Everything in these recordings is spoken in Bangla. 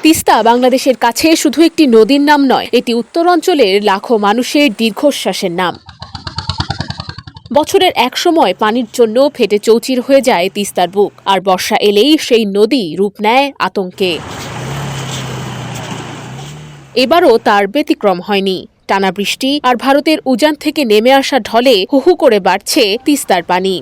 তিস্তা বাংলাদেশের কাছে শুধু একটি নদীর নাম নয়, এটি উত্তরাঞ্চলের লাখো মানুষের দীর্ঘশ্বাসের নাম। বছরের এক সময় পানির জন্য ফেটে চৌচির হয়ে যায় তিস্তার বুক, আর বর্ষা এলেই সেই নদী রূপ নেয় আতঙ্কে। এবারও তার ব্যতিক্রম হয়নি। টানা বৃষ্টি আর ভারতের উজান থেকে নেমে আসা ঢলে হুহু করে বাড়ছে তিস্তার পানি।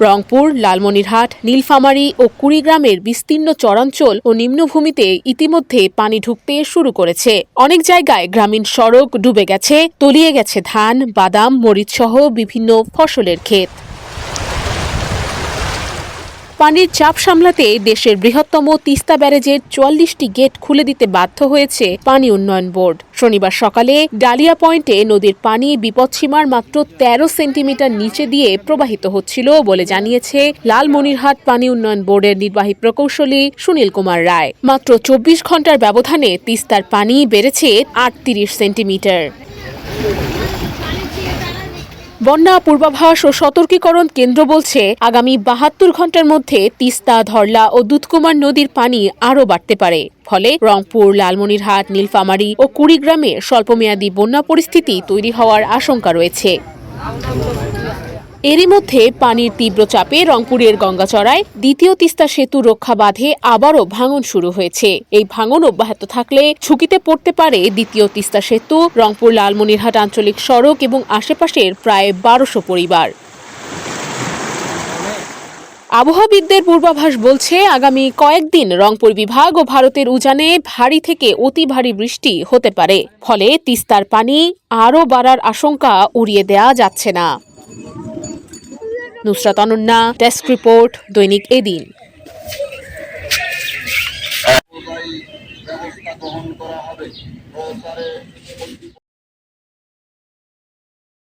রংপুর, লালমনিরহাট, নীলফামারী ও কুড়িগ্রামের বিস্তীর্ণ চরাঞ্চল ও নিম্নভূমিতে ইতিমধ্যে পানি ঢুকতে শুরু করেছে। অনেক জায়গায় গ্রামীণ সড়ক ডুবে গেছে, তলিয়ে গেছে ধান, বাদাম, মরিচসহ বিভিন্ন ফসলের ক্ষেত। পানির চাপ সামলাতে দেশের বৃহত্তম তিস্তা ব্যারেজের ৪৪টি গেট খুলে দিতে বাধ্য হয়েছে পানি উন্নয়ন বোর্ড। শনিবার সকালে ডালিয়া পয়েন্টে নদীর পানি বিপদসীমার মাত্র ১৩ সেন্টিমিটার নিচে দিয়ে প্রবাহিত হচ্ছিল বলে জানিয়েছে লালমনিরহাট পানি উন্নয়ন বোর্ডের নির্বাহী প্রকৌশলী সুনীল কুমার রায়। মাত্র ২৪ ঘন্টার ব্যবধানে তিস্তার পানি বেড়েছে ৩৮ সেন্টিমিটার। বন্যা পূর্বাভাস ও সতর্কীকরণ কেন্দ্র বলছে, আগামী ৭২ ঘন্টার মধ্যে তিস্তা, ধরলা ও দুধকুমার নদীর পানি আরও বাড়তে পারে। ফলে রংপুর, লালমনিরহাট, নীলফামারী ও কুড়িগ্রামে স্বল্পমেয়াদী বন্যা পরিস্থিতি তৈরি হওয়ার আশঙ্কা রয়েছে। এরই মধ্যে পানির তীব্র চাপে রংপুরের গঙ্গাচড়ায় দ্বিতীয় তিস্তা সেতু রক্ষা বাঁধে আবারও ভাঙন শুরু হয়েছে। এই ভাঙন অব্যাহত থাকলে ঝুঁকিতে পড়তে পারে দ্বিতীয় তিস্তা সেতু, রংপুর লালমনিরহাট আঞ্চলিক সড়ক এবং আশেপাশের প্রায় ১২০০ পরিবার। আবহাওয়াবিদদের পূর্বাভাস বলছে, আগামী কয়েকদিন রংপুর বিভাগ ও ভারতের উজানে ভারী থেকে অতি ভারী বৃষ্টি হতে পারে। ফলে তিস্তার পানি আরও বাড়ার আশঙ্কা উড়িয়ে দেওয়া যাচ্ছে না। নুসরাত অনন্যা, ডেস্ক রিপোর্ট, দৈনিক এদিন।